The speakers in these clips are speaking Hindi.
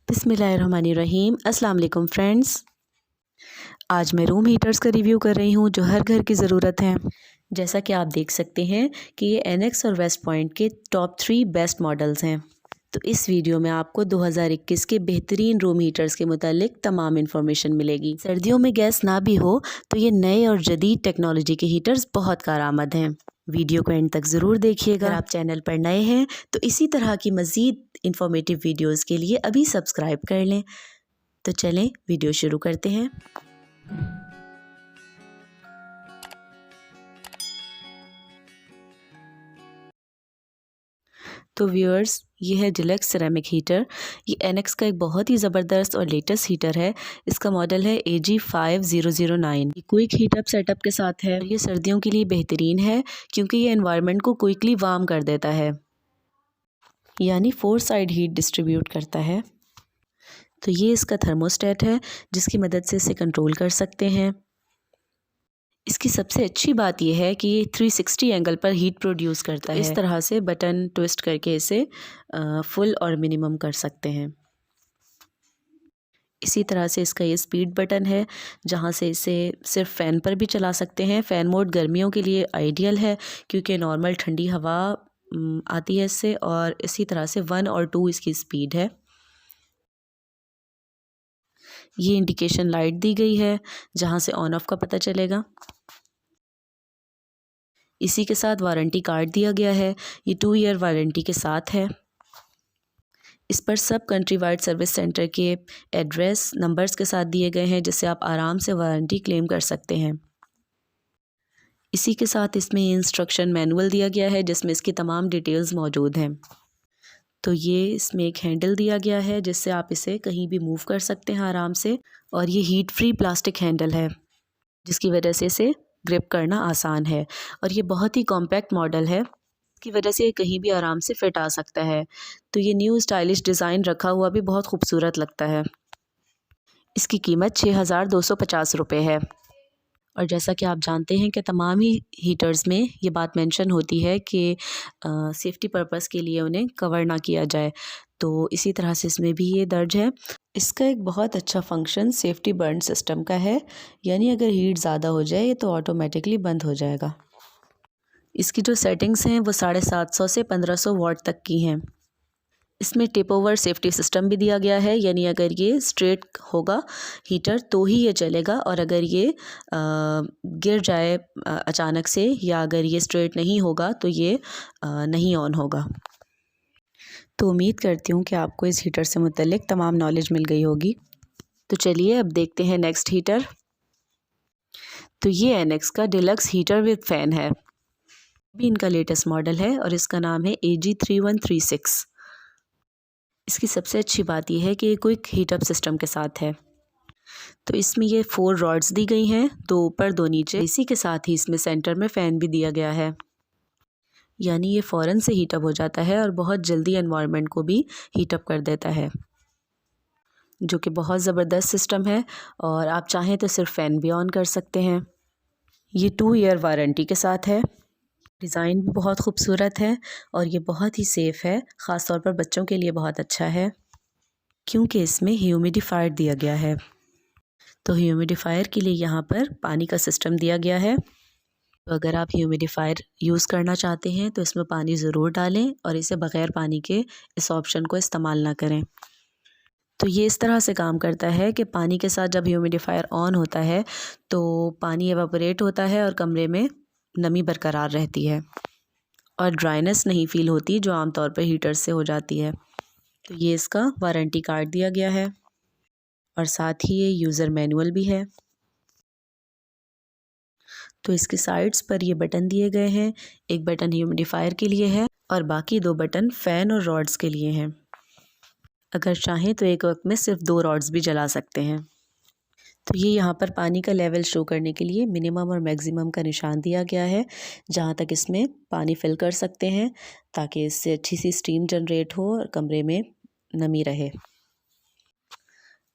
बिस्मिल्लाहिर्रहमानिर्रहीम। अस्सलाम वालेकुम फ्रेंड्स। आज मैं रूम हीटर्स का रिव्यू कर रही हूँ जो हर घर की ज़रूरत है। जैसा कि आप देख सकते हैं कि ये एनेक्स और वेस्ट पॉइंट के टॉप 3 बेस्ट मॉडल्स हैं। तो इस वीडियो में आपको 2021 के बेहतरीन रूम हीटर्स के मुतालिक तमाम इन्फॉर्मेशन मिलेगी। सर्दियों में गैस ना भी हो तो ये नए और जदीद टेक्नोलॉजी के हीटर्स बहुत कारआमद हैं। वीडियो को एंड तक ज़रूर देखिएगा। अगर आप चैनल पर नए हैं तो इसी तरह की मज़ीद इंफॉर्मेटिव वीडियोस के लिए अभी सब्सक्राइब कर लें। तो चलें वीडियो शुरू करते हैं। तो व्यूअर्स, ये है डिलक्स सिरेमिक हीटर। ये एनेक्स का एक बहुत ही ज़बरदस्त और लेटेस्ट हीटर है। इसका मॉडल है AG5009। ये क्विक हीटअप सेटअप के साथ है। ये सर्दियों के लिए बेहतरीन है क्योंकि ये एनवायरनमेंट को क्विकली वार्म कर देता है, यानी 4 साइड हीट डिस्ट्रीब्यूट करता है। तो ये इसका थर्मोस्टेट है जिसकी मदद से इसे कंट्रोल कर सकते हैं। इसकी सबसे अच्छी बात यह है कि ये 360 एंगल पर हीट प्रोड्यूस करता है। इस तरह से बटन ट्विस्ट करके इसे फुल और मिनिमम कर सकते हैं। इसी तरह से इसका ये स्पीड बटन है जहाँ से इसे सिर्फ फ़ैन पर भी चला सकते हैं। फ़ैन मोड गर्मियों के लिए आइडियल है क्योंकि नॉर्मल ठंडी हवा आती है इससे, और इसी तरह से 1 और 2 इसकी स्पीड है। ये इंडिकेशन लाइट दी गई है जहाँ से ऑन ऑफ का पता चलेगा। इसी के साथ वारंटी कार्ड दिया गया है। ये 2 ईयर वारंटी के साथ है। इस पर सब कंट्री वाइड सर्विस सेंटर के एड्रेस नंबर्स के साथ दिए गए हैं जिससे आप आराम से वारंटी क्लेम कर सकते हैं। इसी के साथ इसमें इंस्ट्रक्शन मैनुअल दिया गया है जिसमें इसकी तमाम डिटेल्स मौजूद हैं। तो ये इसमें एक हैंडल दिया गया है जिससे आप इसे कहीं भी मूव कर सकते हैं आराम से, और ये हीट फ्री प्लास्टिक हैंडल है जिसकी वजह से इसे ग्रिप करना आसान है। और ये बहुत ही कॉम्पैक्ट मॉडल है, इसकी वजह से ये कहीं भी आराम से फिट आ सकता है। तो ये न्यू स्टाइलिश डिज़ाइन रखा हुआ भी बहुत खूबसूरत लगता है। इसकी कीमत 6250 रुपये है। और जैसा कि आप जानते हैं कि तमाम ही हीटर्स में ये बात मेंशन होती है कि सेफ्टी पर्पस के लिए उन्हें कवर ना किया जाए, तो इसी तरह से इसमें भी ये दर्ज है। इसका एक बहुत अच्छा फंक्शन सेफ्टी बर्न सिस्टम का है, यानी अगर हीट ज़्यादा हो जाए तो ऑटोमेटिकली बंद हो जाएगा। इसकी जो सेटिंग्स हैं वो 750 से 1500 वाट तक की हैं। इसमें टिप ओवर सेफ्टी सिस्टम भी दिया गया है, यानी अगर ये स्ट्रेट होगा हीटर तो ही ये चलेगा, और अगर ये गिर जाए अचानक से, या अगर ये स्ट्रेट नहीं होगा तो ये नहीं ऑन होगा। तो उम्मीद करती हूँ कि आपको इस हीटर से मुतल्लिक तमाम नॉलेज मिल गई होगी। तो चलिए अब देखते हैं नेक्स्ट हीटर। तो ये एनेक्स का डिलक्स हीटर विद फ़ैन है। भी इनका लेटेस्ट मॉडल है और इसका नाम है AG3136। इसकी सबसे अच्छी बात यह है कि ये क्विक हीटअप सिस्टम के साथ है। तो इसमें ये 4 रॉड्स दी गई हैं, 2 ऊपर 2 नीचे। इसी के साथ ही इसमें सेंटर में फ़ैन भी दिया गया है, यानी ये फ़ौरन से हीटअप हो जाता है और बहुत जल्दी एनवायरनमेंट को भी हीटअप कर देता है, जो कि बहुत ज़बरदस्त सिस्टम है। और आप चाहें तो सिर्फ फ़ैन भी ऑन कर सकते हैं। ये 2 ईयर वारंटी के साथ है। डिज़ाइन भी बहुत खूबसूरत है और ये बहुत ही सेफ़ है। ख़ास तौर पर बच्चों के लिए बहुत अच्छा है क्योंकि इसमें ह्यूमिडिफायर दिया गया है। तो ह्यूमिडिफायर के लिए यहाँ पर पानी का सिस्टम दिया गया है। तो अगर आप ह्यूमिडिफायर यूज़ करना चाहते हैं तो इसमें पानी ज़रूर डालें और इसे बग़ैर पानी के इस ऑप्शन को इस्तेमाल ना करें। तो ये इस तरह से काम करता है कि पानी के साथ जब ह्यूमिडिफायर ऑन होता है तो पानी एवापोरेट होता है और कमरे में नमी बरकरार रहती है और ड्राइनेस नहीं फ़ील होती जो आमतौर पर हीटर से हो जाती है। तो ये इसका वारंटी कार्ड दिया गया है और साथ ही ये यूज़र मैनुअल भी है। तो इसके साइड्स पर ये बटन दिए गए हैं। एक बटन ह्यूमिडिफायर के लिए है और बाकी 2 बटन फ़ैन और रॉड्स के लिए हैं। अगर चाहें तो एक वक्त में सिर्फ 2 रॉड्स भी जला सकते हैं। तो ये यहाँ पर पानी का लेवल शो करने के लिए मिनिमम और मैक्सिमम का निशान दिया गया है, जहाँ तक इसमें पानी फिल कर सकते हैं ताकि इससे अच्छी सी स्टीम जनरेट हो और कमरे में नमी रहे।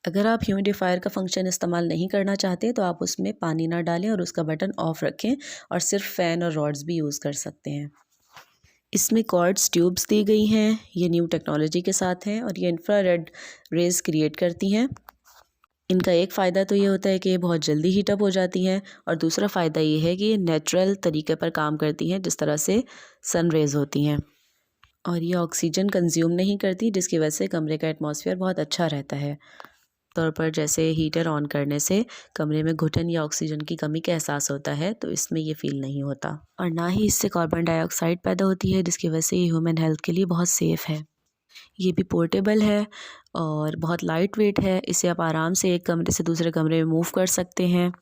अगर आप ह्यूमिडिफायर का फंक्शन इस्तेमाल नहीं करना चाहते तो आप उसमें पानी ना डालें और उसका बटन ऑफ़ रखें और सिर्फ फ़ैन और रॉड्स भी यूज़ कर सकते हैं। इसमें कॉर्ड्स ट्यूब्स दी गई हैं, ये न्यू टेक्नोलॉजी के साथ हैं और ये इंफ्रारेड रेज़ क्रिएट करती हैं। इनका एक फ़ायदा तो ये होता है कि ये बहुत जल्दी हीटअप हो जाती हैं और दूसरा फ़ायदा ये है कि ये नेचुरल तरीके पर काम करती हैं, जिस तरह से सन रेज़ होती हैं, और ये ऑक्सीजन कंज्यूम नहीं करती, जिसकी वजह से कमरे का एटमॉस्फेयर बहुत अच्छा रहता है। तौर पर जैसे हीटर ऑन करने से कमरे में घुटन या ऑक्सीजन की कमी का एहसास होता है, तो इसमें ये फ़ील नहीं होता और ना ही इससे कार्बन डाइऑक्साइड पैदा होती है, जिसकी वजह से ये ह्यूमन हेल्थ के लिए बहुत सेफ़ है। ये भी पोर्टेबल है और बहुत लाइट वेट है। इसे आप आराम से एक कमरे से दूसरे कमरे में मूव कर सकते हैं।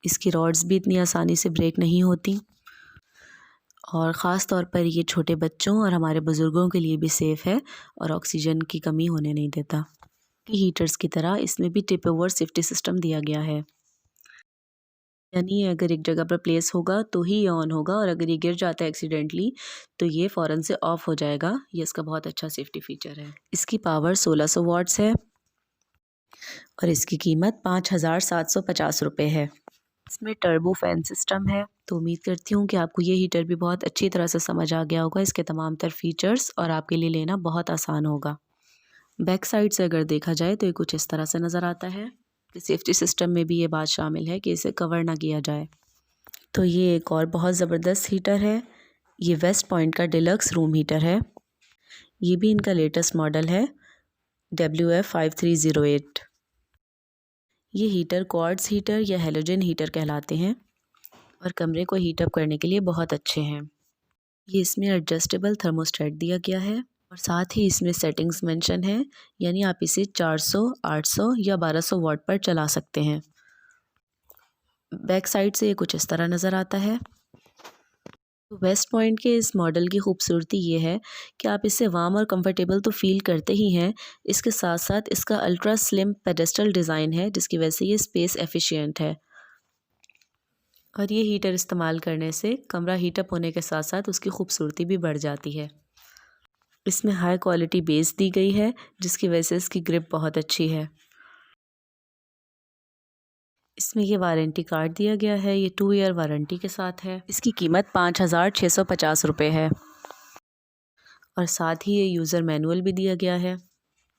इसकी रॉड्स भी इतनी आसानी से ब्रेक नहीं होती और ख़ास तौर पर ये छोटे बच्चों और हमारे बुज़ुर्गों के लिए भी सेफ़ है और ऑक्सीजन की कमी होने नहीं देता। हीटर्स की तरह इसमें भी टिप ओवर सेफ्टी सिस्टम दिया गया है, यानी अगर एक जगह पर प्लेस होगा तो ही ये ऑन होगा और अगर ये गिर जाता है एक्सीडेंटली तो ये फ़ौरन से ऑफ़ हो जाएगा। ये इसका बहुत अच्छा सेफ्टी फ़ीचर है। इसकी पावर 1600 वाट्स है और इसकी कीमत 5750 रुपये है। इसमें टर्बो फैन सिस्टम है, तो उम्मीद करती हूँ कि आपको ये हीटर भी बहुत अच्छी तरह से समझ आ गया होगा, इसके तमाम तर फीचर्स, और आपके लिए लेना बहुत आसान होगा। बैक साइड से अगर देखा जाए तो ये कुछ इस तरह से नज़र आता है कि सेफ्टी सिस्टम में भी ये बात शामिल है कि इसे कवर ना किया जाए। तो ये एक और बहुत ज़बरदस्त हीटर है, ये वेस्ट पॉइंट का डिलक्स रूम हीटर है। ये भी इनका लेटेस्ट मॉडल है WF5308। ये हीटर क्वार्ट्ज हीटर या हेलोजन हीटर कहलाते हैं और कमरे को हीटअप करने के लिए बहुत अच्छे हैं। ये इसमें एडजस्टेबल थर्मोस्टेट दिया गया है और साथ ही इसमें सेटिंग्स मेंशन है, यानी आप इसे 400, 800 या 1200 वाट पर चला सकते हैं। बैक साइड से ये कुछ इस तरह नज़र आता है। तो वेस्ट पॉइंट के इस मॉडल की खूबसूरती ये है कि आप इससे वार्म और कंफर्टेबल तो फील करते ही हैं, इसके साथ साथ इसका अल्ट्रा स्लिम पेडेस्टल डिज़ाइन है, जिसकी वजह से ये स्पेस एफिशिएंट है और ये हीटर इस्तेमाल करने से कमरा हीटअप होने के साथ साथ उसकी खूबसूरती भी बढ़ जाती है। इसमें हाई क्वालिटी बेस दी गई है, जिसकी वजह से इसकी ग्रिप बहुत अच्छी है। इसमें ये वारंटी कार्ड दिया गया है, ये 2 ईयर वारंटी के साथ है। इसकी कीमत 5650 रुपये है और साथ ही ये यूज़र मैनुअल भी दिया गया है।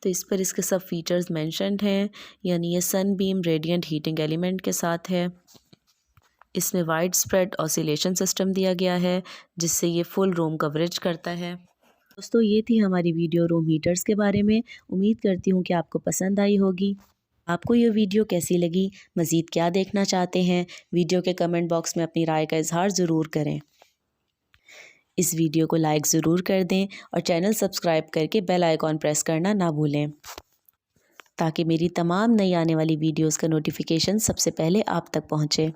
तो इस पर इसके सब फीचर्स मेंशन्ड हैं, यानी ये सन बीम रेडिएंट हीटिंग एलिमेंट के साथ है। इसमें वाइड स्प्रेड ऑसिलेशन सिस्टम दिया गया है, जिससे ये फुल रूम कवरेज करता है। दोस्तों, ये थी हमारी वीडियो रूम हीटर्स के बारे में। उम्मीद करती हूँ कि आपको पसंद आई होगी। आपको ये वीडियो कैसी लगी, मज़ीद क्या देखना चाहते हैं, वीडियो के कमेंट बॉक्स में अपनी राय का इजहार ज़रूर करें। इस वीडियो को लाइक ज़रूर कर दें और चैनल सब्सक्राइब करके बेल आइकॉन प्रेस करना ना भूलें, ताकि मेरी तमाम नई आने वाली वीडियोस का नोटिफिकेशन सबसे पहले आप तक पहुँचे।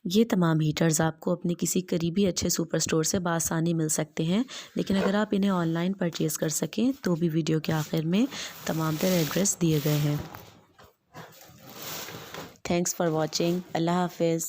ये तमाम हीटर्स आपको अपने किसी करीबी अच्छे सुपर स्टोर से बआसानी मिल सकते हैं, लेकिन अगर आप इन्हें ऑनलाइन परचेज़ कर सकें तो भी वीडियो के आखिर में तमाम तरह एड्रेस दिए गए हैं। Thanks for watching. अल्लाह हाफिज़।